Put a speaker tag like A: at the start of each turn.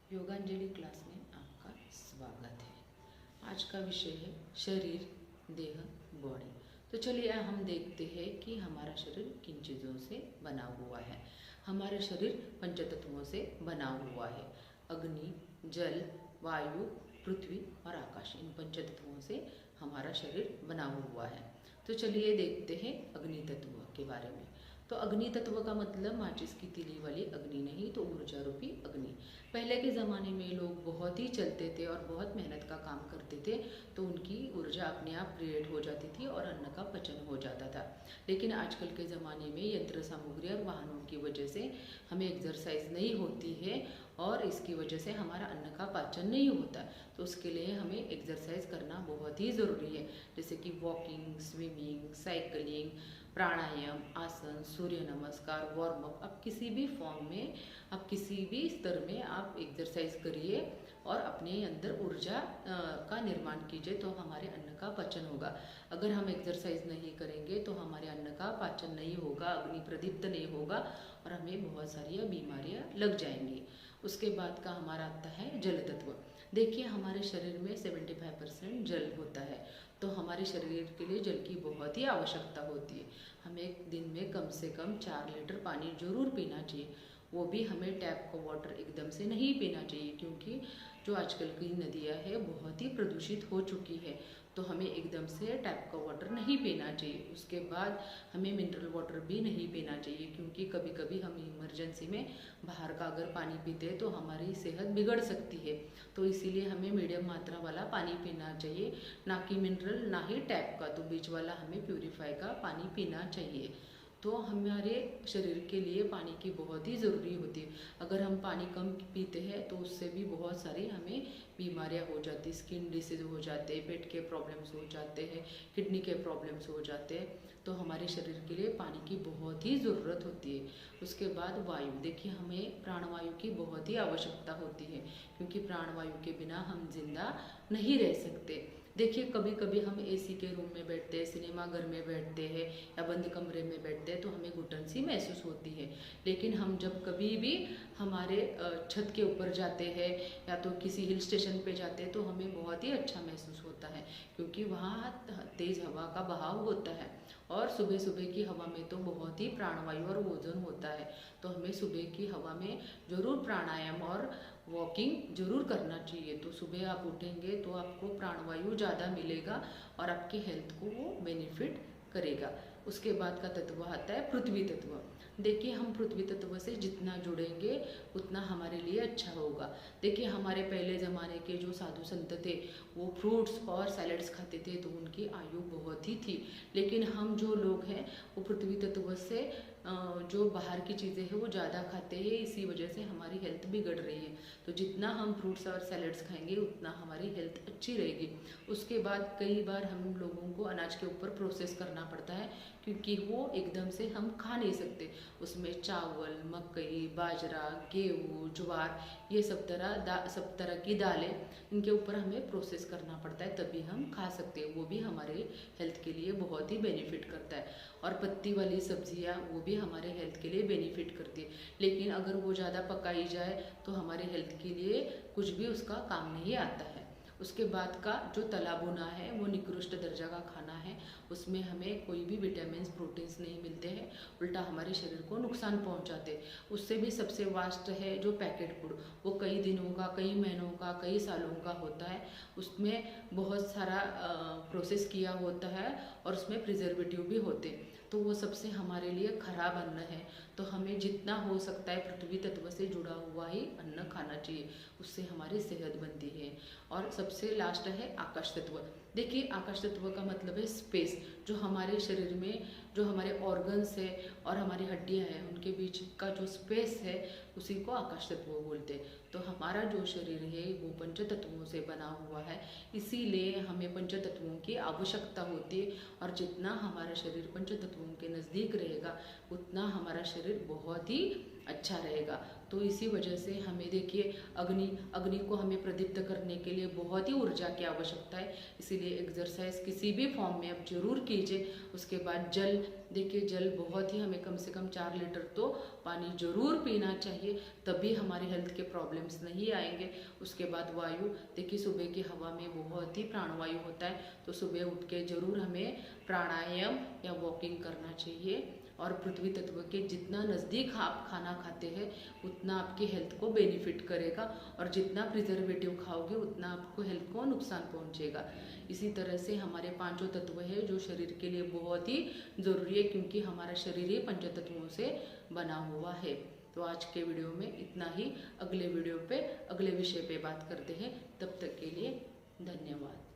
A: योगांजलि class में आपका स्वागत है। आज का विषय है शरीर, देह, बॉडी। तो चलिए हम देखते हैं कि हमारा शरीर किन चीज़ों से बना हुआ है। हमारा शरीर पंचतत्वों से बना हुआ है। अग्नि, जल, वायु, पृथ्वी और आकाश, इन पंचतत्वों से हमारा शरीर बना हुआ है। तो चलिए देखते हैं अग्नि तत्व के बारे में। तो अग्नि तत्व का मतलब माचिस की तीली वाली अग्नि नहीं, तो ऊर्जा रूपी अग्नि। पहले के ज़माने में लोग बहुत ही चलते थे और बहुत मेहनत का काम करते थे, तो उनकी ऊर्जा अपने आप क्रिएट हो जाती थी और अन्न का पचन हो जाता था। लेकिन आजकल के ज़माने में यंत्र सामग्री और वाहनों की वजह से हमें एक्सरसाइज नहीं होती है और इसकी वजह से हमारा अन्न का पाचन नहीं होता। तो उसके लिए हमें एक्सरसाइज करना बहुत ही ज़रूरी है, जैसे कि वॉकिंग, स्विमिंग, साइकिलिंग, प्राणायाम, आसन, सूर्य नमस्कार, वार्म अप। आप किसी भी फॉर्म में, आप किसी भी स्तर में आप एक्सरसाइज करिए और अपने अंदर ऊर्जा का निर्माण कीजिए, तो हमारे अन्न का पाचन होगा। अगर हम एक्सरसाइज नहीं करेंगे तो हमारे अन्न का पाचन नहीं होगा, अग्नि प्रदीप्त नहीं होगा और हमें बहुत सारी बीमारियां लग जाएंगी। उसके बाद का हमारा आता है जल तत्व। देखिए हमारे शरीर में 75% जल होता है, तो हमारे शरीर के लिए जल की बहुत ही आवश्यकता होती है। हमें एक दिन में कम से कम 4 लीटर पानी जरूर पीना चाहिए। वो भी हमें टैप का वाटर एकदम से नहीं पीना चाहिए, क्योंकि जो आजकल की नदियाँ हैं बहुत ही प्रदूषित हो चुकी है, तो हमें एकदम से टैप का वाटर नहीं पीना चाहिए। उसके बाद हमें मिनरल वाटर भी नहीं पीना चाहिए, क्योंकि कभी कभी हम इमरजेंसी में बाहर का अगर पानी पीते हैं तो हमारी सेहत बिगड़ सकती है। तो इसीलिए हमें मीडियम मात्रा वाला पानी पीना चाहिए, ना कि मिनरल ना ही टैप का। तो बीच वाला हमें प्यूरीफाई का पानी पीना चाहिए। तो हमारे शरीर के लिए पानी की बहुत ही ज़रूरी होती है। अगर हम पानी कम पीते हैं तो उससे भी बहुत सारी हमें बीमारियां हो जाती, स्किन डिसीज हो जाते हैं, पेट के प्रॉब्लम्स हो जाते हैं, किडनी के प्रॉब्लम्स हो जाते हैं। तो हमारे शरीर के लिए पानी की बहुत ही ज़रूरत होती है। उसके बाद वायु। देखिए हमें प्राणवायु की बहुत ही आवश्यकता होती है, क्योंकि प्राणवायु के बिना हम जिंदा नहीं रह सकते। देखिए कभी कभी हम एसी के रूम में बैठते हैं, सिनेमा घर में बैठते हैं या बंद कमरे में बैठते हैं तो हमें घुटन सी महसूस होती है। लेकिन हम जब कभी भी हमारे छत के ऊपर जाते हैं या तो किसी हिल स्टेशन पे जाते हैं तो हमें बहुत ही अच्छा महसूस होता है, क्योंकि वहाँ तेज़ हवा का बहाव होता है और सुबह सुबह की हवा में तो बहुत ही प्राणवायु और ओजोन होता है। तो हमें सुबह की हवा में ज़रूर प्राणायाम और वॉकिंग जरूर करना चाहिए। तो सुबह आप उठेंगे तो आपको प्राणवायु ज़्यादा मिलेगा और आपकी हेल्थ को वो बेनिफिट करेगा। उसके बाद का तत्व आता है पृथ्वी तत्व। देखिए हम पृथ्वी तत्व से जितना जुड़ेंगे उतना हमारे लिए अच्छा होगा। देखिए हमारे पहले ज़माने के जो साधु संत थे वो फ्रूट्स और सैलड्स खाते थे, तो उनकी आयु बहुत ही थी। लेकिन हम जो लोग हैं वो पृथ्वी तत्व से जो बाहर की चीज़ें हैं वो ज़्यादा खाते हैं, इसी वजह से हमारी हेल्थ बिगड़ रही है। तो जितना हम फ्रूट्स और सैलड्स खाएंगे उतना हमारी हेल्थ अच्छी रहेगी। उसके बाद कई बार हम लोगों को अनाज के ऊपर प्रोसेस करना पड़ता है, क्योंकि वो एकदम से हम खा नहीं सकते। उसमें चावल, मकई, बाजरा, गेहूँ, ज्वार, ये सब तरह की दालें, इनके ऊपर हमें प्रोसेस करना पड़ता है, तभी हम खा सकते हैं। वो भी हमारे हेल्थ के लिए बहुत ही बेनिफिट करता है। और पत्ती वाली सब्जियां वो भी हमारे हेल्थ के लिए बेनिफिट करती है, लेकिन अगर वो ज़्यादा पकाई जाए तो हमारे हेल्थ के लिए कुछ भी उसका काम नहीं आता है। उसके बाद का जो तला भुना है वो निकृष्ट दर्जा का खाना है, उसमें हमें कोई भी विटामिन प्रोटीन्स नहीं मिलते हैं, उल्टा हमारे शरीर को नुकसान पहुंचाते। उससे भी सबसे वास्ट है जो पैकेट फूड, वो कई दिनों का, कई महीनों का, कई सालों का होता है। उसमें बहुत सारा प्रोसेस किया होता है और उसमें प्रिजर्वेटिव भी होते हैं, तो वो सबसे हमारे लिए खराब अन्न है। तो हमें जितना हो सकता है पृथ्वी तत्व से जुड़ा हुआ ही अन्न खाना चाहिए, उससे हमारी सेहत बनती है। और सबसे लास्ट है आकाश तत्व। देखिए आकाश तत्व का मतलब है स्पेस। जो हमारे शरीर में जो हमारे ऑर्गन्स है और हमारी हड्डियां हैं उनके बीच का जो स्पेस है उसी को आकाश तत्व बोलते हैं। तो हमारा जो शरीर है वो पंच तत्वों से बना हुआ है, इसीलिए हमें पंच तत्वों की आवश्यकता होती है। और जितना हमारा शरीर पंच तत्वों के नज़दीक रहेगा उतना हमारा शरीर बहुत ही अच्छा रहेगा। तो इसी वजह से हमें देखिए अग्नि को हमें प्रदीप्त करने के लिए बहुत ही ऊर्जा की आवश्यकता है। इसीलिए एक्सरसाइज किसी भी फॉर्म में आप जरूर कीजिए। उसके बाद जल, देखिए जल बहुत ही, हमें कम से कम 4 लीटर तो पानी जरूर पीना चाहिए, तभी हमारे हेल्थ के प्रॉब्लम्स नहीं आएंगे। उसके बाद वायु, देखिए सुबह की हवा में बहुत ही प्राणवायु होता है, तो सुबह उठ के जरूर हमें प्राणायाम या वॉकिंग करना चाहिए। और पृथ्वी तत्व के जितना नज़दीक आप खाना खाते हैं उतना आपकी हेल्थ को बेनिफिट करेगा, और जितना प्रिजर्वेटिव खाओगे उतना आपको हेल्थ को नुकसान पहुंचेगा। इसी तरह से हमारे पांचों तत्व है जो शरीर के लिए बहुत ही ज़रूरी है, क्योंकि हमारा शरीर ही पंच तत्वों से बना हुआ है। तो आज के वीडियो में इतना ही। अगले वीडियो पे अगले विषय पे बात करते हैं। तब तक के लिए धन्यवाद।